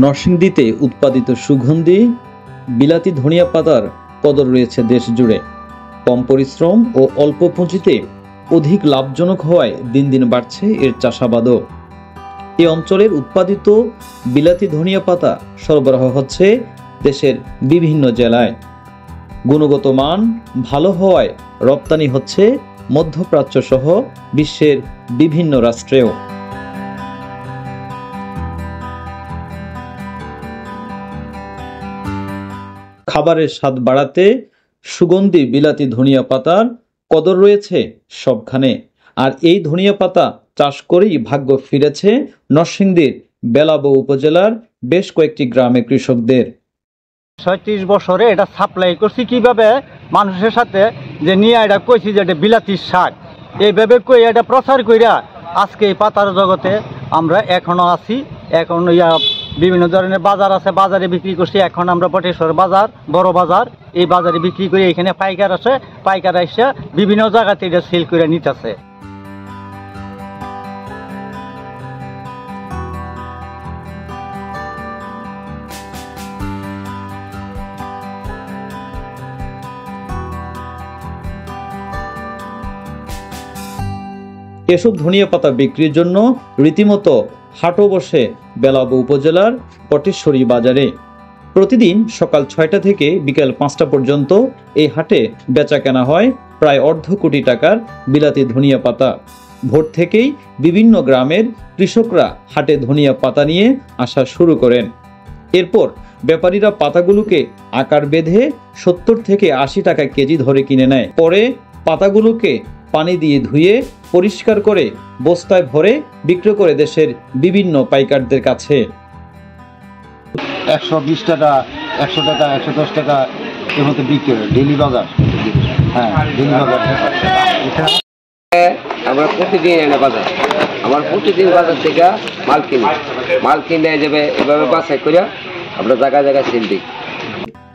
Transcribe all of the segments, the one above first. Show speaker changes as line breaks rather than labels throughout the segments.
নরসিংদীতে উৎপাদিত সুগন্ধি বিলাতি ধনিয়া পাতার কদর রয়েছে দেশ জুড়ে। কম পরিশ্রম ও অল্প পুঁজিতে অধিক লাভজনক হওয়ায় দিন দিন বাড়ছে এর চাষাবাদও। এই অঞ্চলের উৎপাদিত বিলাতি ধনিয়া পাতা সরবরাহ হচ্ছে দেশের বিভিন্ন জেলায়। গুণগত মান ভালো হওয়ায় রপ্তানি হচ্ছে মধ্যপ্রাচ্য সহ বিশ্বের বিভিন্ন রাষ্ট্রেও। খাবারের স্বাদ বাড়াতে সুগন্ধি বিলাতি ধনিয়া পাতার কদর রয়েছে সবখানে। আর এই ধনিয়া পাতা চাষ করেই ভাগ্য ফিরেছে নরসিংদীর বেলাবো উপজেলার বেশ কয়েকটি গ্রামে কৃষকদের।
৩৬ বছরে এটা সাপ্লাই করছি কিভাবে মানুষের সাথে যে নিয়ে এটা কইছি যে এটা বিলাতির শাক, এইভাবে কই এটা প্রচার কইরা আজকে এই পাতার জগতে আমরা এখনো আছি। এখন বিভিন্ন ধরনের বাজার আছে, বাজারে বিক্রি করছি। এখন আমরা বটেশ্বর বাজার, বড় বাজার, এই বাজারে বিক্রি করি। এখানে পাইকার আছে, পাইকার এসে বিভিন্ন জায়গাতে এটা সেল করে নিতেছে।
এসব ধনিয়া পাতা বিক্রির জন্য রীতিমতো হাটও বসে বেলাবো উপজেলার বটেশ্বরী বাজারে। প্রতিদিন সকাল ৬টা থেকে বিকেল ৫টা পর্যন্ত এই হাটে বেচা কেনা হয় প্রায় অর্ধ কোটি টাকার বিলাতি ধনিয়া পাতা। ভোর থেকেই বিভিন্ন গ্রামের কৃষকরা হাটে ধনিয়া পাতা নিয়ে আসা শুরু করেন। এরপর ব্যাপারীরা পাতাগুলোকে আকার বেঁধে ৭০ থেকে ৮০ টাকা কেজি ধরে কিনে নেয়। পরে পাতাগুলোকে পানি দিয়ে ধুয়ে পরিষ্কার করে বস্তায় ভরে বিক্রি করে দেশের বিভিন্ন পাইকারদের কাছে।
১২০ টাকা, ১০০ টাকা, ১১০ টাকা এর মধ্যে বিক্রি হয় ডেইলি বাজার। হ্যাঁ, ডেইলি বাজার।
আমরা প্রতিদিন এনে বাজার, আমার প্রতিদিন বাজার থেকে মাল কিনে যাবে, এভাবে বাছাই করে আমরা জায়গায় জায়গায় সেল দিই।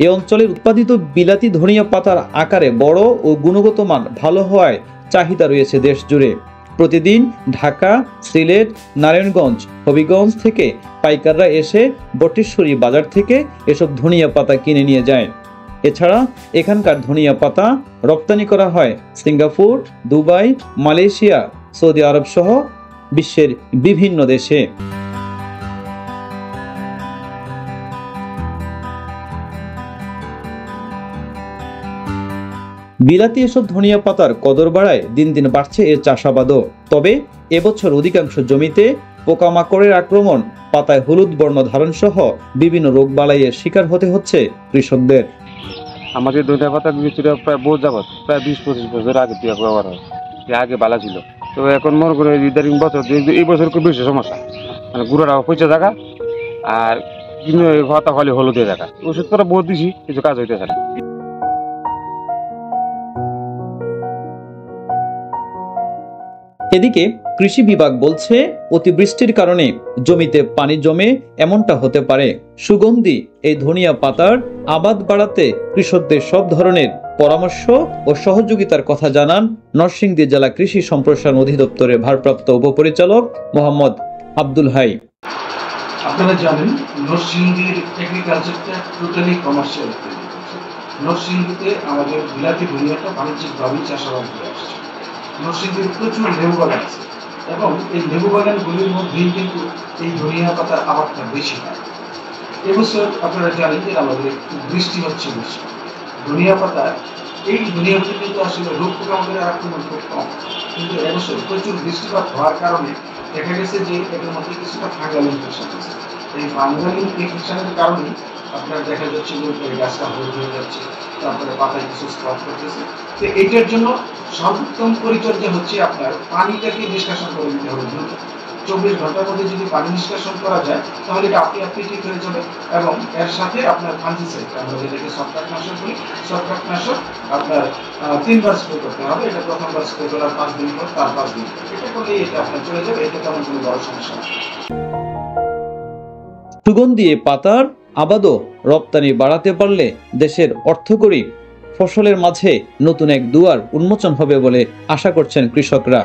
এই অঞ্চলের উৎপাদিত বিলাতি ধনিয়া পাতার আকারে বড় ও গুণগত মান ভালো হওয়ায় চাহিদা রয়েছে দেশ জুড়ে। প্রতিদিন ঢাকা, সিলেট, নারায়ণগঞ্জ, হবিগঞ্জ থেকে পাইকাররা এসে বটেশ্বরী বাজার থেকে এসব ধনিয়া পাতা কিনে নিয়ে যায়। এছাড়া এখানকার ধনিয়া পাতা রপ্তানি করা হয় সিঙ্গাপুর, দুবাই, মালয়েশিয়া, সৌদি আরব সহ বিশ্বের বিভিন্ন দেশে। বিলাতি এসব ধনিয়া পাতার কদর বাড়ায় দিন দিন বাড়ছে এর চাষাবাদও। তবে এবছর অধিকাংশ জমিতে পোকামাকড়ের আক্রমণ, পাতায় হলুদ বর্ণ ধারণ সহ বিভিন্ন রোগবালাইয়ের শিকার হতে হচ্ছে কৃষকদের।
আমাদের ধনিয়া পাতা বীজটা প্রায় বহু যাবত, প্রায় ২০-২৫ বছর আগে দিয়ে ব্যবহার হয়। আগে ভালো ছিল, তো এখন মনে করে ইদারিং বছর এই বছর খুব বেশি সমস্যা। মানে গুঁড়াটা পচে থাকা আর পাতা খালি হলুদে থাকা। ওষুধ করে বহুত দিছি, কিছু কাজ হইতেছে না।
এদিকে কৃষি বিভাগ বলছে অতিবৃষ্টির কারণে জমিতে পানি জমে এমনটা হতে পারে। সুগন্ধি এই ধনিয়া পাতার আবাদ বাড়াতে কৃষকদের সব ধরনের পরামর্শ ও সহযোগিতার কথা জানান নরসিংদী জেলা কৃষি সম্প্রসারণ অধিদপ্তরের ভারপ্রাপ্ত উপপরিচালক মোহাম্মদ আব্দুল হাই।
আপনারা জানেন নরসিংদীর এগ্রিকালচারটা টোটালি কমার্শিয়াল। নরসিংদীতে আমাদের বিলাতি ধনিয়াটা বাণিজ্যিকভাবেই চাষাবাদ করে আসছে। নরসিংদীর প্রচুর লেবু বাগান আছে এবং এই লেবু বাগানগুলির মধ্যেই কিন্তু এই ধনিয়া পাতার আবাদটা বেশি হয়। এবছর আপনারা জানেন যে আমাদের বৃষ্টি হচ্ছে বেশি। ধনিয়া পাতা কিন্তু আসলে রোগ পোকামাকড়ের আক্রমণ খুব কম, কিন্তু এবছর প্রচুর বৃষ্টিপাত হওয়ার কারণে দেখা গেছে যে এটার মধ্যে কিছুটা ফাঙ্গাল ইনফেকশন আছে। এই ফাঙ্গাল ইনফেকশনের কারণে আপনার দেখা যাচ্ছে যে গাছটা হলুদ হয়ে যাচ্ছে, তারপরে পাতায় কিছু স্পট করতেছে। তো এইটার জন্য সর্বোত্তম পরিচর্যা হচ্ছে আপনার পানিটাকে নিষ্কাশন করে দিতে হবে দ্রুত। ২৪ ঘন্টার মধ্যে যদি পানি নিষ্কাশন করা যায় তাহলে এটা আপনি ঠিক হয়ে যাবে। এবং এর সাথে আপনার ফাঙ্গিসাইড, আমরা যেটাকে ছত্রাকনাশক বলি, ছত্রাকনাশক আপনার ৩ বার স্প্রে করতে হবে। এটা প্রথমবার স্প্রে করার ৫ দিন পর, তার ৫ দিন পর, এটা করলেই এটা আপনার চলে যাবে। এটা তেমন কোনো বড় সমস্যা না।
সুগন্ধি পাতার আবাদও রপ্তানি বাড়াতে পারলে দেশের অর্থকরী ফসলের মাঝে নতুন এক দুয়ার উন্মোচন হবে বলে আশা করছেন কৃষকরা।